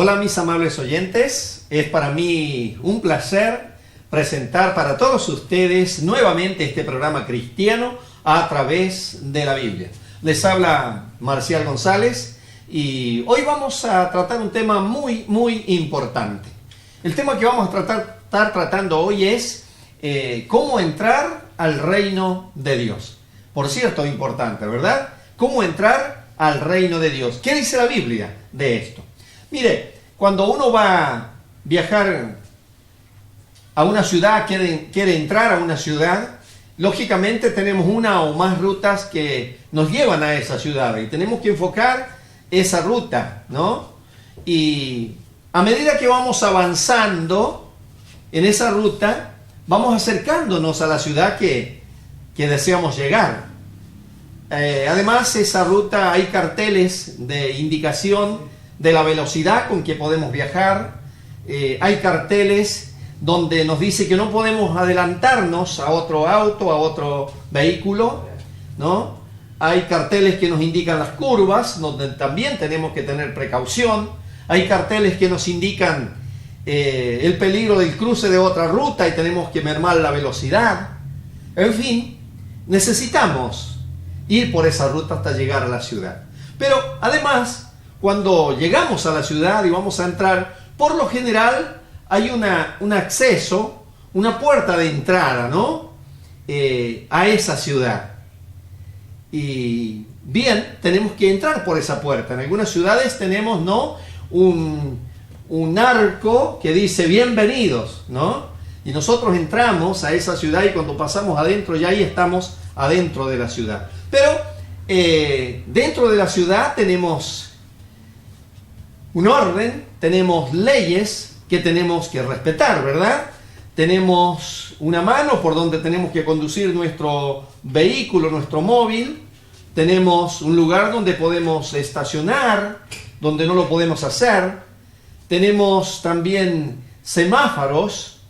Hola mis amables oyentes, es para mí un placer presentar para todos ustedes nuevamente este programa cristiano a través de la Biblia. Les habla Marcial González y hoy vamos a tratar un tema muy importante. El tema que vamos a estar tratando hoy es cómo entrar al reino de Dios. Por cierto, importante, ¿verdad? ¿Cómo entrar al reino de Dios? ¿Qué dice la Biblia de esto? Mire, cuando uno va a viajar a una ciudad, quiere entrar a una ciudad, lógicamente tenemos una o más rutas que nos llevan a esa ciudad y tenemos que enfocar esa ruta, ¿no? Y a medida que vamos avanzando en esa ruta, vamos acercándonos a la ciudad que deseamos llegar. Además, esa ruta hay carteles de indicación de la velocidad con que podemos viajar. Hay carteles donde nos dice que no podemos adelantarnos a otro auto, a otro vehículo, ¿no? Hay carteles que nos indican las curvas, donde también tenemos que tener precaución. Hay carteles que nos indican el peligro del cruce de otra ruta y tenemos que mermar la velocidad. En fin, necesitamos ir por esa ruta hasta llegar a la ciudad. Pero además, cuando llegamos a la ciudad y vamos a entrar, por lo general hay un acceso, una puerta de entrada, ¿no? A esa ciudad. Y bien, tenemos que entrar por esa puerta. En algunas ciudades tenemos, ¿no?, un arco que dice bienvenidos, ¿no? Y nosotros entramos a esa ciudad y cuando pasamos adentro, ya ahí estamos adentro de la ciudad. Pero dentro de la ciudad tenemos un orden, tenemos leyes que tenemos que respetar, ¿verdad? Tenemos una mano por donde tenemos que conducir nuestro vehículo, nuestro móvil. Tenemos un lugar donde podemos estacionar, donde no lo podemos hacer. Tenemos también semáforos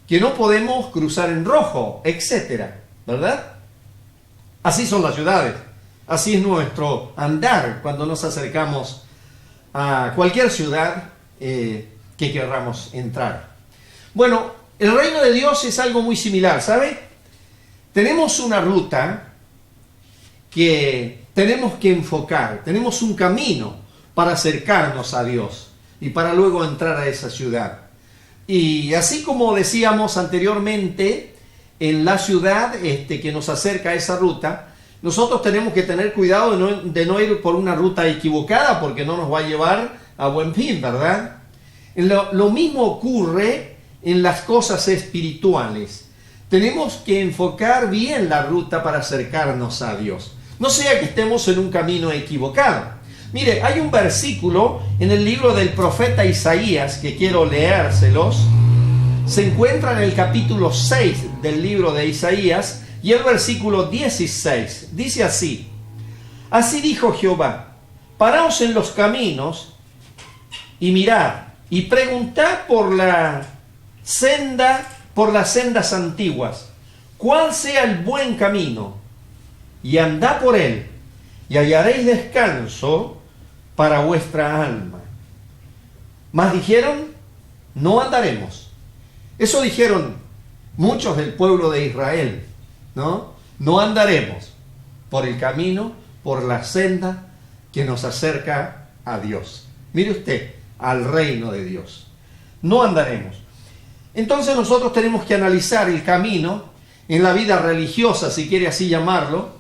que no podemos cruzar en rojo, etcétera, ¿verdad? Así son las ciudades. Así es nuestro andar cuando nos acercamos a cualquier ciudad que querramos entrar. Bueno, el reino de Dios es algo muy similar, ¿sabe? Tenemos una ruta que tenemos que enfocar, tenemos un camino para acercarnos a Dios y para luego entrar a esa ciudad. Y así como decíamos anteriormente, en la ciudad que nos acerca a esa ruta, nosotros tenemos que tener cuidado de no ir por una ruta equivocada porque no nos va a llevar a buen fin, ¿verdad? Lo mismo ocurre en las cosas espirituales. Tenemos que enfocar bien la ruta para acercarnos a Dios. No sea que estemos en un camino equivocado. Mire, hay un versículo en el libro del profeta Isaías que quiero leérselos. Se encuentra en el capítulo 6 del libro de Isaías. Y el versículo 16 dice así: así dijo Jehová, paraos en los caminos y mirad y preguntad por las sendas antiguas, cuál sea el buen camino, y andad por él, y hallaréis descanso para vuestra alma. Mas dijeron, no andaremos. Eso dijeron muchos del pueblo de Israel. No andaremos por el camino, por la senda que nos acerca a Dios. Mire usted, al reino de Dios. No andaremos. Entonces nosotros tenemos que analizar el camino en la vida religiosa, si quiere así llamarlo,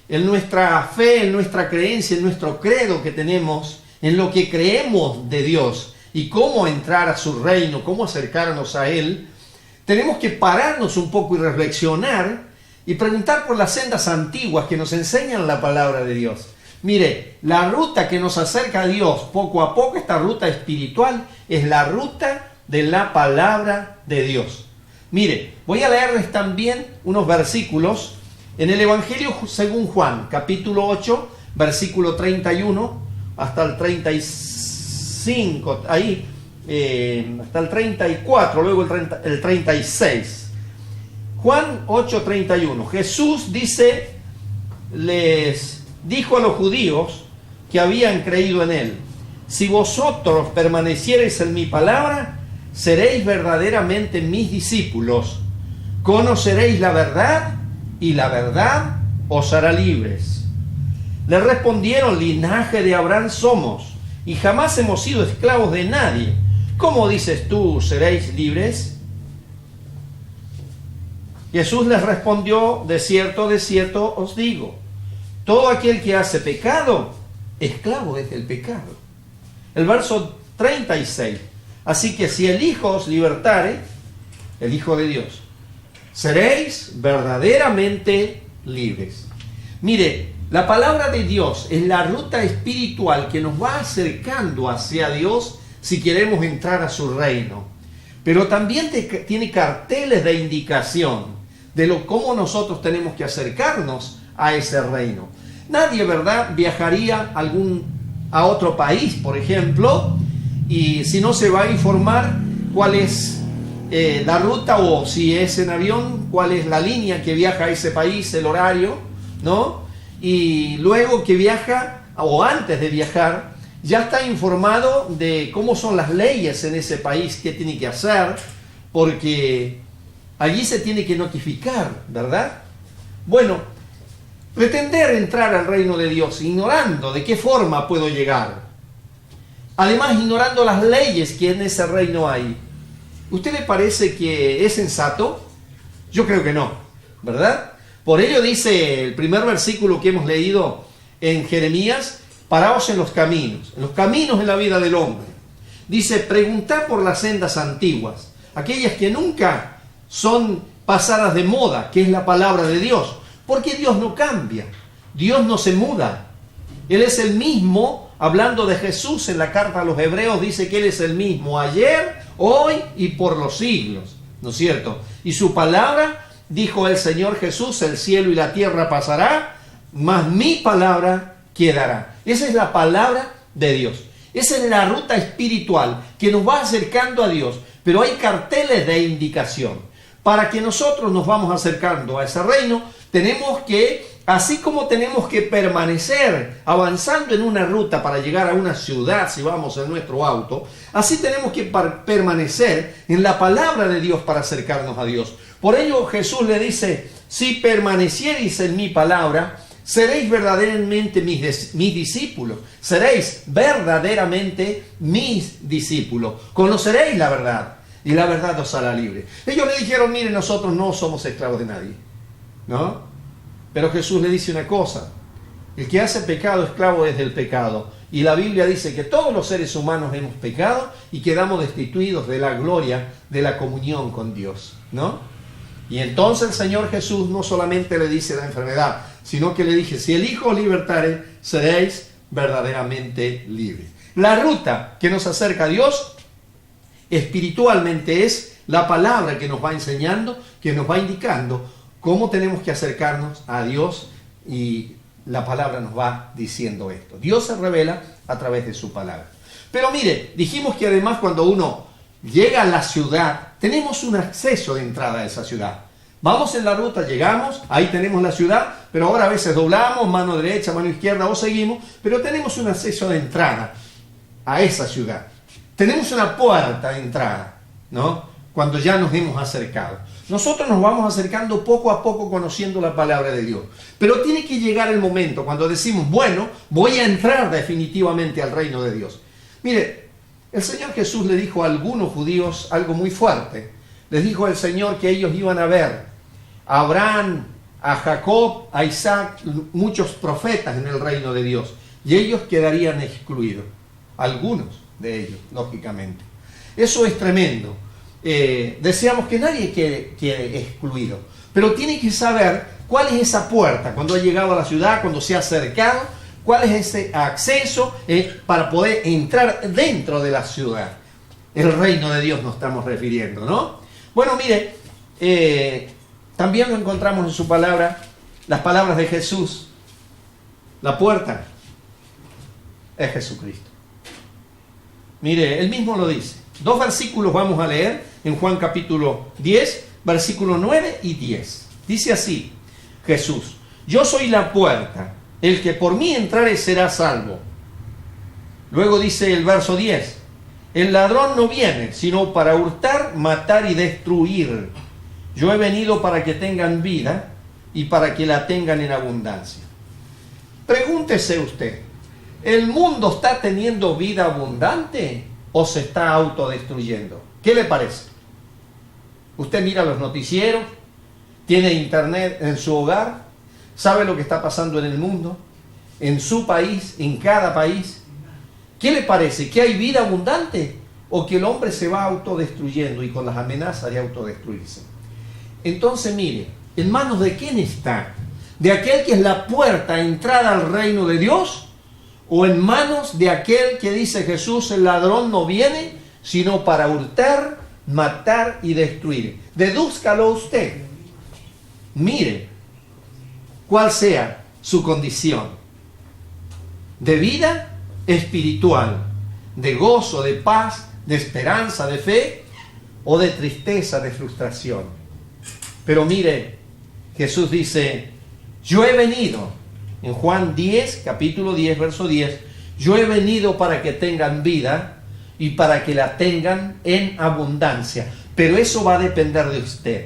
en nuestra fe, en nuestra creencia, en nuestro credo que tenemos, en lo que creemos de Dios y cómo entrar a su reino, cómo acercarnos a Él. Tenemos que pararnos un poco y reflexionar y preguntar por las sendas antiguas que nos enseñan la palabra de Dios. Mire, la ruta que nos acerca a Dios, poco a poco, esta ruta espiritual, es la ruta de la palabra de Dios. Mire, voy a leerles también unos versículos en el Evangelio según Juan, capítulo 8, versículo 31 hasta el 35, ahí, hasta el 34, luego el 36. Juan 8:31. Jesús les dijo a los judíos que habían creído en él: si vosotros permaneciereis en mi palabra, seréis verdaderamente mis discípulos. Conoceréis la verdad y la verdad os hará libres. Le respondieron: linaje de Abraham somos y jamás hemos sido esclavos de nadie. ¿Cómo dices tú, seréis libres? Jesús les respondió: de cierto os digo, todo aquel que hace pecado, esclavo es del pecado. El verso 36. Así que si el Hijo os libertare, el Hijo de Dios, seréis verdaderamente libres. Mire, la palabra de Dios es la ruta espiritual que nos va acercando hacia Dios si queremos entrar a su reino. Pero también tiene carteles de indicación de cómo nosotros tenemos que acercarnos a ese reino. Nadie, ¿verdad?, viajaría a otro país, por ejemplo, y si no se va a informar cuál es la ruta, o si es en avión, cuál es la línea que viaja a ese país, el horario, ¿no? Y luego que viaja, o antes de viajar, ya está informado de cómo son las leyes en ese país, qué tiene que hacer, porque allí se tiene que notificar, ¿verdad? Bueno, pretender entrar al reino de Dios ignorando de qué forma puedo llegar, además ignorando las leyes que en ese reino hay, ¿usted le parece que es sensato? Yo creo que no, ¿verdad? Por ello dice el primer versículo que hemos leído en Jeremías: paraos en los caminos en la vida del hombre. Dice: preguntad por las sendas antiguas, aquellas que nunca son pasadas de moda, que es la palabra de Dios. Porque Dios no cambia, Dios no se muda. Él es el mismo. Hablando de Jesús en la carta a los Hebreos, dice que Él es el mismo ayer, hoy y por los siglos, ¿no es cierto? Y su palabra, dijo el Señor Jesús: el cielo y la tierra pasará, mas mi palabra quedará. Esa es la palabra de Dios. Esa es la ruta espiritual que nos va acercando a Dios. Pero hay carteles de indicación. Para que nosotros nos vamos acercando a ese reino, tenemos que, así como tenemos que permanecer avanzando en una ruta para llegar a una ciudad si vamos en nuestro auto, así tenemos que permanecer en la palabra de Dios para acercarnos a Dios. Por ello Jesús le dice: si permaneciereis en mi palabra, seréis verdaderamente mis discípulos. Seréis verdaderamente mis discípulos. Conoceréis la verdad y la verdad os hará libre. Ellos le dijeron: mire, nosotros no somos esclavos de nadie, ¿no? Pero Jesús le dice una cosa: el que hace pecado, esclavo es del pecado. Y la Biblia dice que todos los seres humanos hemos pecado y quedamos destituidos de la gloria de la comunión con Dios, ¿no? Y entonces el Señor Jesús no solamente le dice la enfermedad, sino que le dice: si el Hijo os libertare, seréis verdaderamente libres. La ruta que nos acerca a Dios espiritualmente es la palabra que nos va enseñando, que nos va indicando cómo tenemos que acercarnos a Dios, y la palabra nos va diciendo esto. Dios se revela a través de su palabra. Pero mire, dijimos que además cuando uno llega a la ciudad, tenemos un acceso de entrada a esa ciudad. Vamos en la ruta, llegamos, ahí tenemos la ciudad, pero ahora a veces doblamos, mano derecha, mano izquierda, o seguimos, pero tenemos un acceso de entrada a esa ciudad. Tenemos una puerta de entrada, ¿no? Cuando ya nos hemos acercado. Nosotros nos vamos acercando poco a poco conociendo la palabra de Dios. Pero tiene que llegar el momento cuando decimos: bueno, voy a entrar definitivamente al reino de Dios. Mire, el Señor Jesús le dijo a algunos judíos algo muy fuerte. Les dijo el Señor que ellos iban a ver a Abraham, a Jacob, a Isaac, muchos profetas en el reino de Dios. Y ellos quedarían excluidos. Algunos de ellos, lógicamente. Eso es tremendo. Deseamos que nadie quede excluido. Pero tiene que saber cuál es esa puerta cuando ha llegado a la ciudad, cuando se ha acercado, cuál es ese acceso para poder entrar dentro de la ciudad. El reino de Dios nos estamos refiriendo, ¿no? Bueno, mire, también lo encontramos en su palabra, las palabras de Jesús. La puerta es Jesucristo. Mire, él mismo lo dice. 2 versículos vamos a leer en Juan capítulo 10, versículos 9 y 10. Dice así Jesús: yo soy la puerta, el que por mí entrare será salvo. Luego dice el verso 10, el ladrón no viene sino para hurtar, matar y destruir. Yo he venido para que tengan vida y para que la tengan en abundancia. Pregúntese usted, ¿el mundo está teniendo vida abundante o se está autodestruyendo? ¿Qué le parece? Usted mira los noticieros, tiene internet en su hogar, sabe lo que está pasando en el mundo, en su país, en cada país. ¿Qué le parece? ¿Que hay vida abundante o que el hombre se va autodestruyendo y con las amenazas de autodestruirse? Entonces mire, ¿en manos de quién está? ¿De aquel que es la puerta a entrada al reino de Dios? ¿O en manos de aquel que dice Jesús, el ladrón no viene sino para hurtar, matar y destruir? Dedúzcalo usted. Mire cuál sea su condición de vida espiritual, de gozo, de paz, de esperanza, de fe o de tristeza, de frustración. Pero mire, Jesús dice, yo he venido, en Juan 10, capítulo 10, verso 10, yo he venido para que tengan vida y para que la tengan en abundancia. Pero eso va a depender de usted.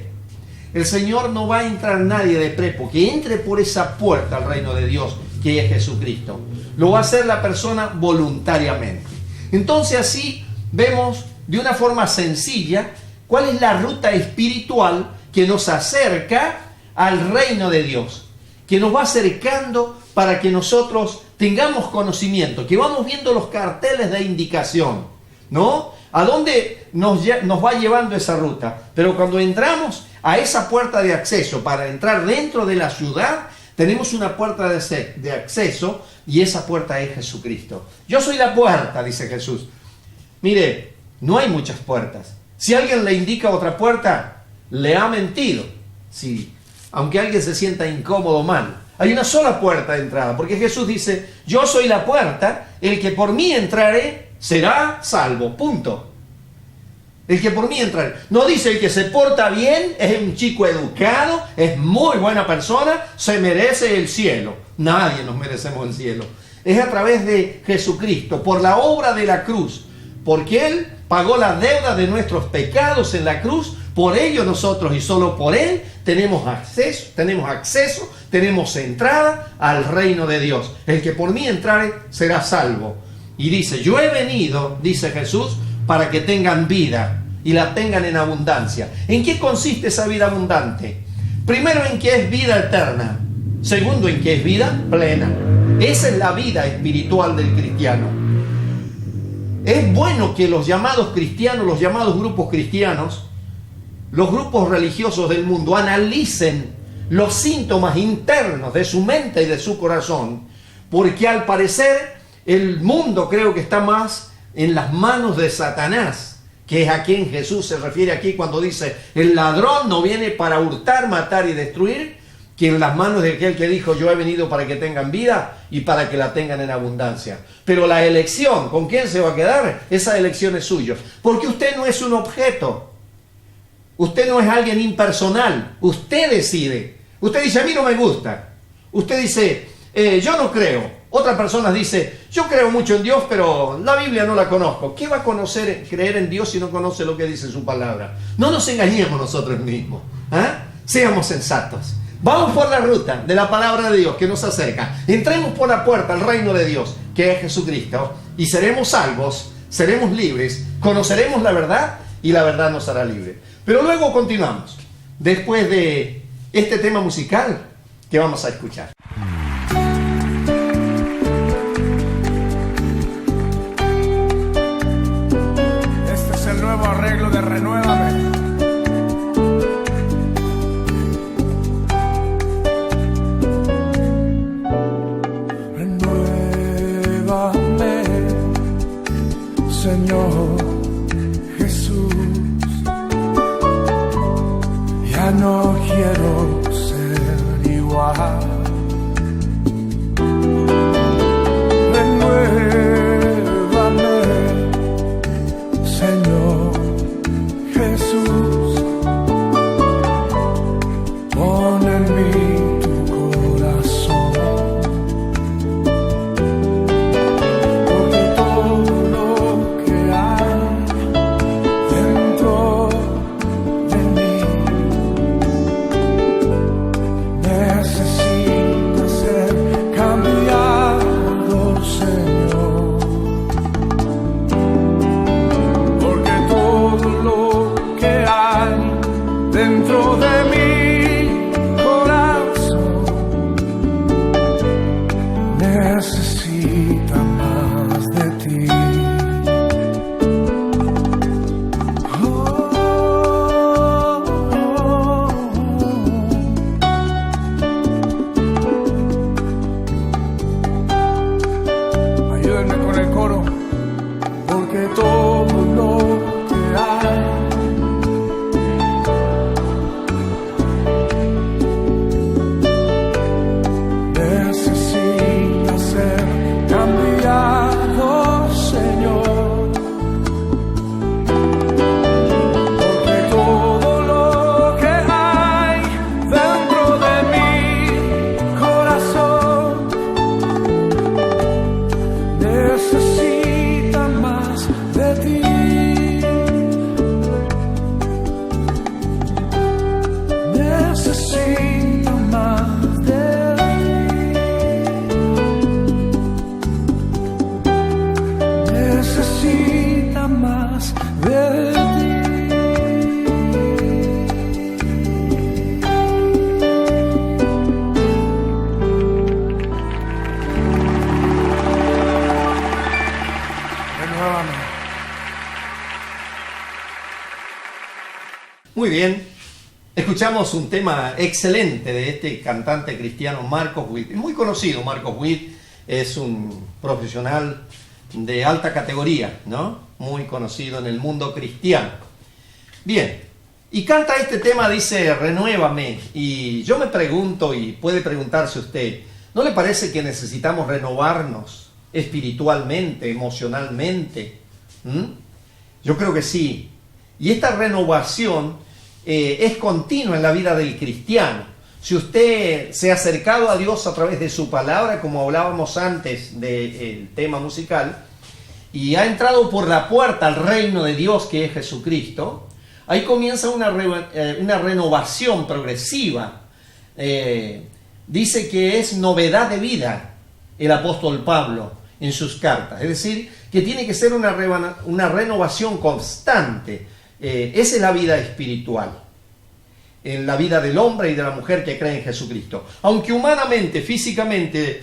El Señor no va a entrar nadie de prepo, que entre por esa puerta al reino de Dios, que es Jesucristo. Lo va a hacer la persona voluntariamente. Entonces así vemos de una forma sencilla cuál es la ruta espiritual que nos acerca al reino de Dios, que nos va acercando para que nosotros tengamos conocimiento, que vamos viendo los carteles de indicación, ¿no? ¿A dónde nos va llevando esa ruta? Pero cuando entramos a esa puerta de acceso para entrar dentro de la ciudad, tenemos una puerta de acceso y esa puerta es Jesucristo. Yo soy la puerta, dice Jesús. Mire, no hay muchas puertas. Si alguien le indica otra puerta, le ha mentido. Sí, aunque alguien se sienta incómodo o mal. Hay una sola puerta de entrada, porque Jesús dice, yo soy la puerta, el que por mí entrare será salvo, punto. El que por mí entrare. No dice el que se porta bien, es un chico educado, es muy buena persona, se merece el cielo. Nadie nos merecemos el cielo. Es a través de Jesucristo, por la obra de la cruz, porque Él pagó la deuda de nuestros pecados en la cruz. Por ello nosotros y solo por Él tenemos acceso, tenemos entrada al reino de Dios. El que por mí entrare será salvo. Y dice, yo he venido, dice Jesús, para que tengan vida y la tengan en abundancia. ¿En qué consiste esa vida abundante? Primero, en que es vida eterna. Segundo, en que es vida plena. Esa es la vida espiritual del cristiano. Es bueno que los llamados cristianos, los llamados grupos cristianos, los grupos religiosos del mundo analicen los síntomas internos de su mente y de su corazón, porque al parecer el mundo creo que está más en las manos de Satanás, que es a quien Jesús se refiere aquí cuando dice, el ladrón no viene para hurtar, matar y destruir, que en las manos de aquel que dijo, yo he venido para que tengan vida y para que la tengan en abundancia. Pero la elección, ¿con quién se va a quedar? Esa elección es suya, porque usted no es un objeto. Usted no es alguien impersonal, usted decide. Usted dice, a mí no me gusta. Usted dice, yo no creo. Otra persona dice, yo creo mucho en Dios, pero la Biblia no la conozco. ¿Qué va a creer en Dios si no conoce lo que dice su palabra? No nos engañemos nosotros mismos. Seamos sensatos. Vamos por la ruta de la palabra de Dios que nos acerca. Entremos por la puerta al reino de Dios, que es Jesucristo, y seremos salvos, seremos libres, conoceremos la verdad y la verdad nos hará libre. Pero luego continuamos, después de este tema musical que vamos a escuchar. Este es el nuevo arreglo de Renuévame. Renuévame, Señor Jesús. Ya no quiero ser igual. Renuévame, Señor Jesús. Pon en mí tu corazón, porque todo porque todo lo que hay necesita ser cambiado, Señor, porque todo lo que hay dentro de mi corazón necesita más de ti. Necesita más de ti. Necesita más de ti. Renuévame. Muy bien, escuchamos un tema excelente de este cantante cristiano Marcos Witt. Muy conocido Marcos Witt, es un profesional de alta categoría, ¿no? Muy conocido en el mundo cristiano. Bien, y canta este tema, dice, renuévame. Y yo me pregunto, y puede preguntarse usted, ¿no le parece que necesitamos renovarnos espiritualmente, emocionalmente? Yo creo que sí. Y esta renovación es continua en la vida del cristiano. Si usted se ha acercado a Dios a través de su palabra, como hablábamos antes del tema musical, y ha entrado por la puerta al reino de Dios, que es Jesucristo, ahí comienza una renovación progresiva. Dice que es novedad de vida el apóstol Pablo en sus cartas. Es decir, que tiene que ser una renovación constante. Esa es la vida espiritual, en la vida del hombre y de la mujer que cree en Jesucristo. Aunque humanamente, físicamente,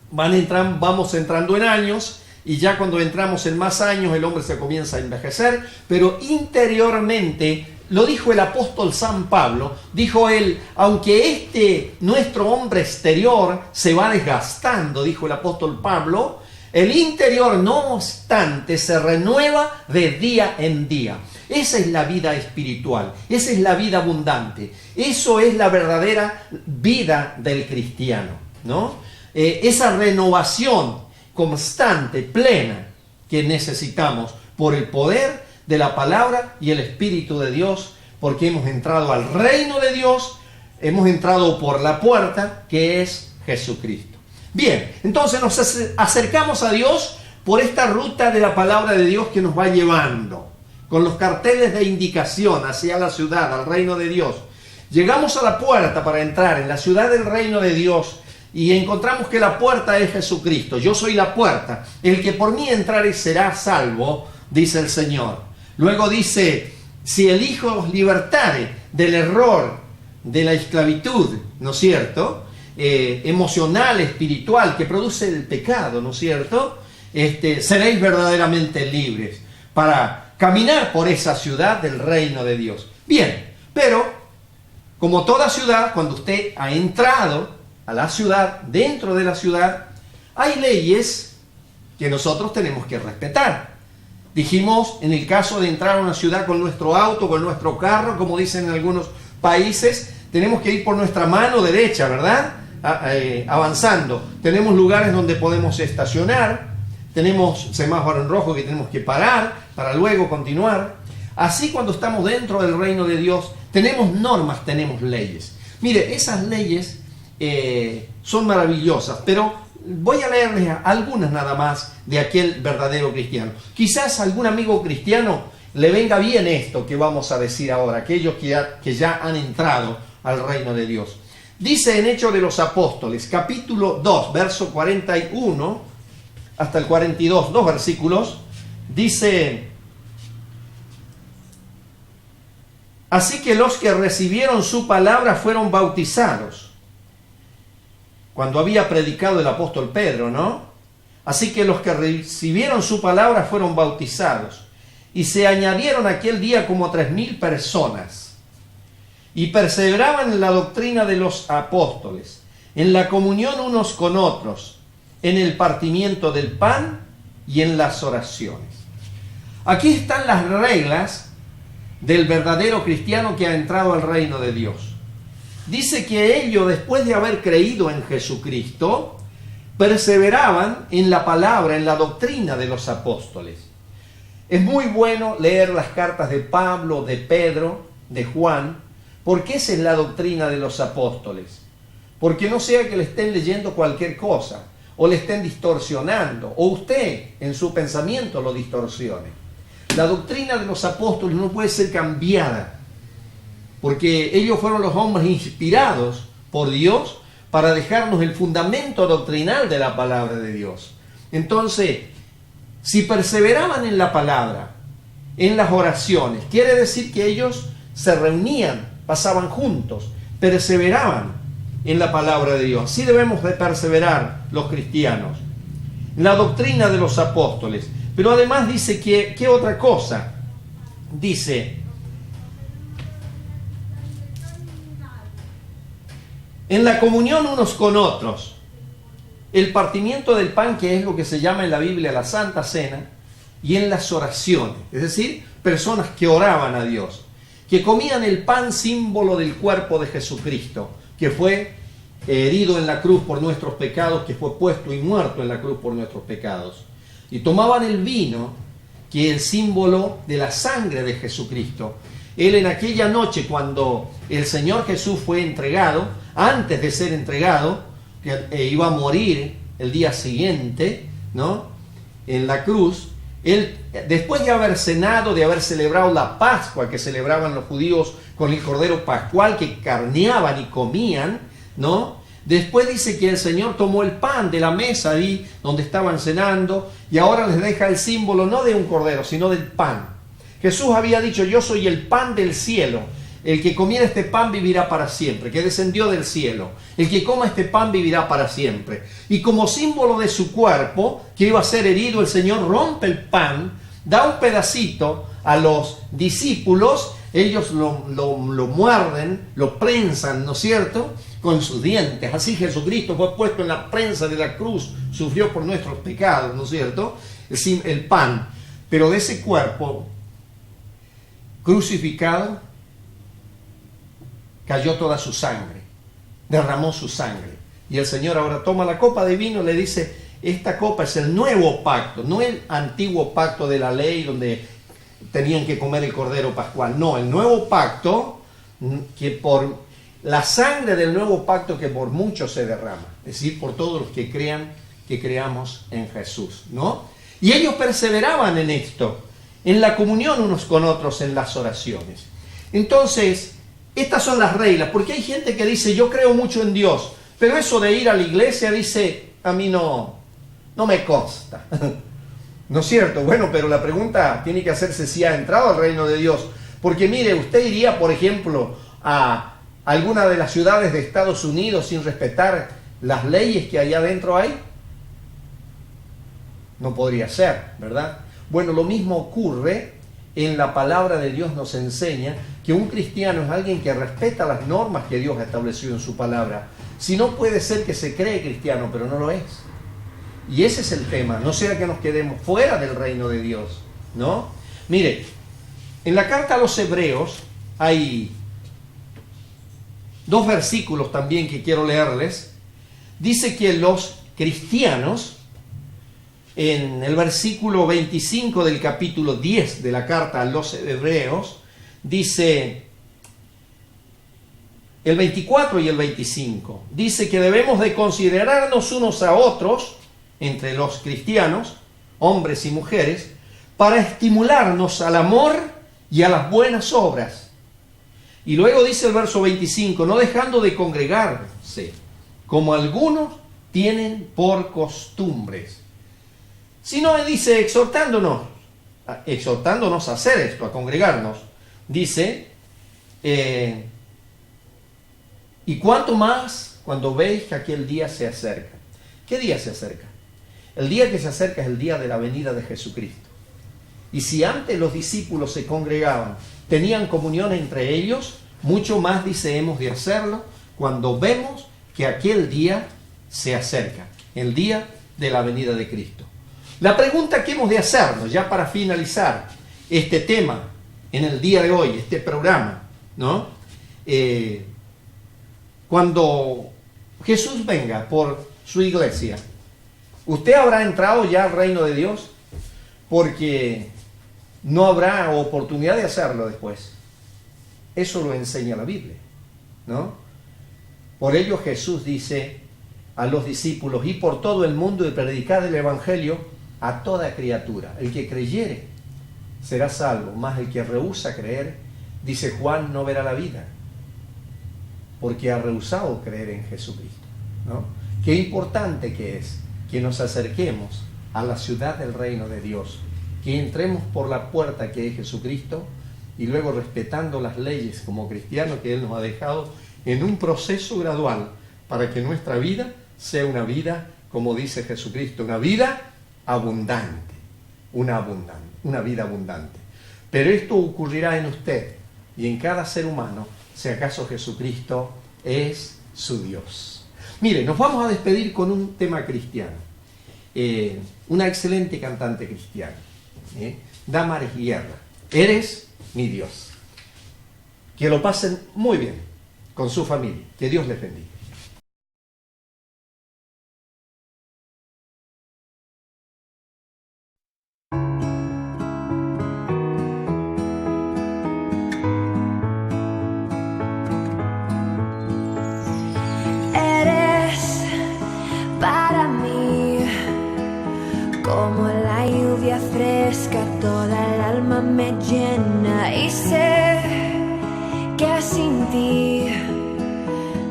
vamos entrando en años, y ya cuando entramos en más años el hombre se comienza a envejecer, pero interiormente, lo dijo el apóstol San Pablo, dijo él, aunque nuestro hombre exterior se va desgastando, dijo el apóstol Pablo, el interior no obstante se renueva de día en día. Esa es la vida espiritual, esa es la vida abundante, eso es la verdadera vida del cristiano, ¿no? Esa renovación constante, plena, que necesitamos por el poder de la palabra y el Espíritu de Dios, porque hemos entrado al reino de Dios, hemos entrado por la puerta que es Jesucristo. Bien, entonces nos acercamos a Dios por esta ruta de la palabra de Dios que nos va llevando, con los carteles de indicación hacia la ciudad, al reino de Dios. Llegamos a la puerta para entrar en la ciudad del reino de Dios y encontramos que la puerta es Jesucristo. Yo soy la puerta. El que por mí entrare será salvo, dice el Señor. Luego dice, si el Hijo os libertare del error, de la esclavitud, ¿no es cierto?, emocional, espiritual, que produce el pecado, ¿no es cierto?, seréis verdaderamente libres para caminar por esa ciudad del reino de Dios. Bien, pero como toda ciudad, cuando usted ha entrado a la ciudad, dentro de la ciudad, hay leyes que nosotros tenemos que respetar. Dijimos, en el caso de entrar a una ciudad con nuestro auto, con nuestro carro, como dicen en algunos países, tenemos que ir por nuestra mano derecha, ¿verdad? Avanzando. Tenemos lugares donde podemos estacionar, tenemos semáforo en rojo que tenemos que parar para luego continuar. Así, cuando estamos dentro del reino de Dios, tenemos normas, tenemos leyes. Mire, esas leyes son maravillosas, pero voy a leerles algunas nada más de aquel verdadero cristiano. Quizás a algún amigo cristiano le venga bien esto que vamos a decir ahora, aquellos que ya han entrado al reino de Dios. Dice en Hechos de los Apóstoles, capítulo 2, verso 41 hasta el 42, 2 versículos, dice: así que los que recibieron su palabra fueron bautizados. Cuando había predicado el apóstol Pedro, ¿no? Así que los que recibieron su palabra fueron bautizados. Y se añadieron aquel día como 3,000 personas. Y perseveraban en la doctrina de los apóstoles, en la comunión unos con otros, en el partimiento del pan y en las oraciones. Aquí están las reglas del verdadero cristiano que ha entrado al reino de Dios. Dice que ellos, después de haber creído en Jesucristo, perseveraban en la palabra, en la doctrina de los apóstoles. Es muy bueno leer las cartas de Pablo, de Pedro, de Juan, porque esa es la doctrina de los apóstoles. Porque no sea que le estén leyendo cualquier cosa, o le estén distorsionando, o usted en su pensamiento lo distorsione. La doctrina de los apóstoles no puede ser cambiada, porque ellos fueron los hombres inspirados por Dios para dejarnos el fundamento doctrinal de la palabra de Dios. Entonces, si perseveraban en la palabra, en las oraciones, quiere decir que ellos se reunían, pasaban juntos, perseveraban en la palabra de Dios. Así debemos de perseverar los cristianos. La doctrina de los apóstoles. Pero además dice que, ¿qué otra cosa? Dice, en la comunión unos con otros, el partimiento del pan, que es lo que se llama en la Biblia la Santa Cena, y en las oraciones, es decir, personas que oraban a Dios, que comían el pan, símbolo del cuerpo de Jesucristo, que fue herido en la cruz por nuestros pecados, que fue puesto y muerto en la cruz por nuestros pecados. Y tomaban el vino, que es el símbolo de la sangre de Jesucristo. Él en aquella noche, cuando el Señor Jesús fue entregado, antes de ser entregado, que iba a morir el día siguiente, ¿no?, en la cruz, él, después de haber cenado, de haber celebrado la Pascua que celebraban los judíos con el Cordero Pascual, que carneaban y comían, ¿no?, después dice que el Señor tomó el pan de la mesa ahí donde estaban cenando y ahora les deja el símbolo no de un cordero, sino del pan. Jesús había dicho, yo soy el pan del cielo. El que comiera este pan vivirá para siempre, que descendió del cielo. El que coma este pan vivirá para siempre. Y como símbolo de su cuerpo, que iba a ser herido, el Señor rompe el pan, da un pedacito a los discípulos, ellos lo muerden, lo prensan, ¿no es cierto?, con sus dientes. Así Jesucristo fue puesto en la prensa de la cruz, sufrió por nuestros pecados, ¿no es cierto?, el pan. Pero de ese cuerpo crucificado cayó toda su sangre, derramó su sangre. Y el Señor ahora toma la copa de vino y le dice, esta copa es el nuevo pacto, no el antiguo pacto de la ley donde tenían que comer el cordero pascual. No, el nuevo pacto, que por la sangre del nuevo pacto que por muchos se derrama, es decir, por todos los que crean, que creamos en Jesús, ¿no? Y ellos perseveraban en esto, en la comunión unos con otros, en las oraciones. Entonces, estas son las reglas, porque hay gente que dice, yo creo mucho en Dios, pero eso de ir a la iglesia, dice, a mí no me consta. ¿No es cierto? Bueno, pero la pregunta tiene que hacerse si ha entrado al reino de Dios. Porque mire, usted iría, por ejemplo, a alguna de las ciudades de Estados Unidos sin respetar las leyes que allá adentro hay. No podría ser, ¿verdad? Bueno, lo mismo ocurre en la palabra de Dios. Nos enseña que un cristiano es alguien que respeta las normas que Dios ha establecido en su palabra. Si no, puede ser que se cree cristiano, pero no lo es. Y ese es el tema, no sea que nos quedemos fuera del reino de Dios, ¿no? Mire, en la carta a los Hebreos hay 2 versículos también que quiero leerles. Dice que los cristianos, en el versículo 25 del capítulo 10 de la carta a los Hebreos, dice el 24 y el 25, dice que debemos de considerarnos unos a otros, entre los cristianos, hombres y mujeres, para estimularnos al amor y a las buenas obras. Y luego dice el verso 25, no dejando de congregarse, como algunos tienen por costumbres, sino dice exhortándonos a hacer esto, a congregarnos. Dice, y cuanto más cuando veis que aquel día se acerca. ¿Qué día se acerca? El día que se acerca es el día de la venida de Jesucristo. Y si antes los discípulos se congregaban, tenían comunión entre ellos, mucho más, dice, hemos de hacerlo cuando vemos que aquel día se acerca, el día de la venida de Cristo. La pregunta que hemos de hacernos, ya para finalizar este tema en el día de hoy, este programa, ¿no? Cuando Jesús venga por su iglesia, ¿usted habrá entrado ya al reino de Dios? Porque no habrá oportunidad de hacerlo después. Eso lo enseña la Biblia, ¿no? Por ello Jesús dice a los discípulos: y por todo el mundo y predicad el evangelio a toda criatura. El que creyere será salvo, mas el que rehúsa creer, dice Juan, no verá la vida, porque ha rehusado creer en Jesucristo, ¿no? Qué importante que es que nos acerquemos a la ciudad del reino de Dios, que entremos por la puerta que es Jesucristo, y luego, respetando las leyes como cristianos que Él nos ha dejado, en un proceso gradual para que nuestra vida sea una vida, como dice Jesucristo, una vida abundante, una vida abundante. Pero esto ocurrirá en usted y en cada ser humano, si acaso Jesucristo es su Dios. Mire, nos vamos a despedir con un tema cristiano. Una excelente cantante cristiana, Damaris Guerra, Eres mi Dios. Que lo pasen muy bien con su familia. Que Dios les bendiga. Eres para mí como la lluvia fresca, toda el alma me llena, y sé que sin ti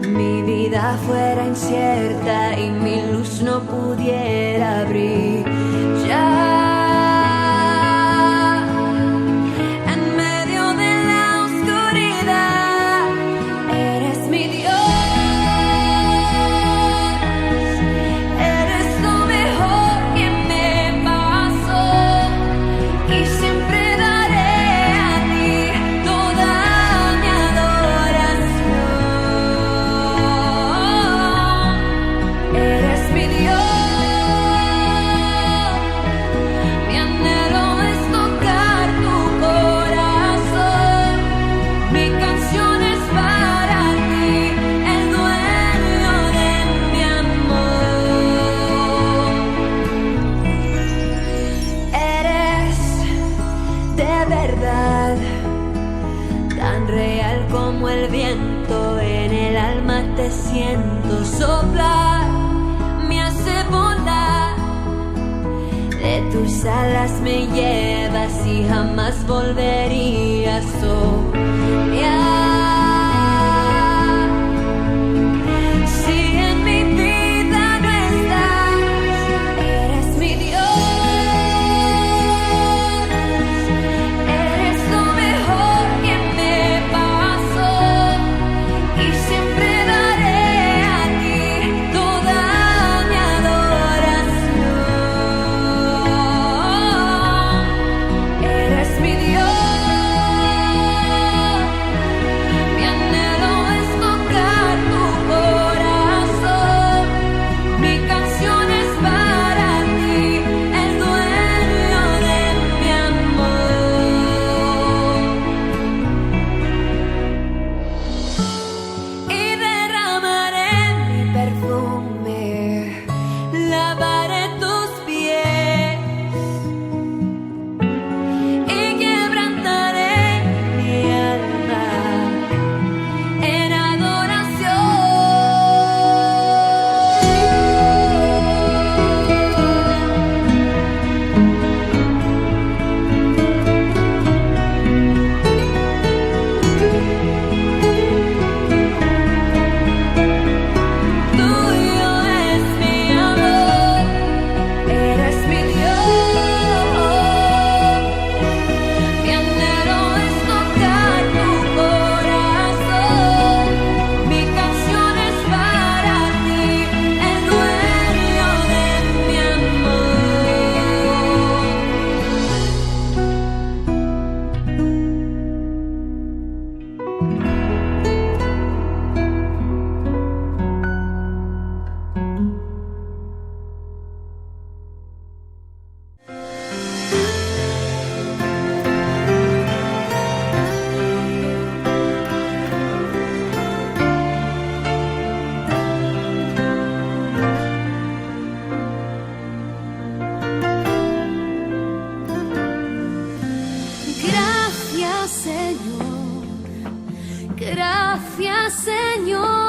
mi vida fuera incierta y mi luz no pudiera brillar. En medio de la oscuridad, eres mi Dios. Eres lo mejor que me pasó, y siempre daré a ti toda mi adoración. Eres mi Dios. Mi anhelo es tocar tu corazón. Mi canción es para ti, el dueño de mi amor. Eres de verdad tan real como el viento, en el alma te siento soplar, me hace volar, de tus alas me llevas y jamás volvería a soñar. Si en mi vida no estás, eres mi Dios. Eres lo mejor que me pasó, y siempre daré a ti toda mi adoración. Eres mi Dios. Señor. Gracias, Señor.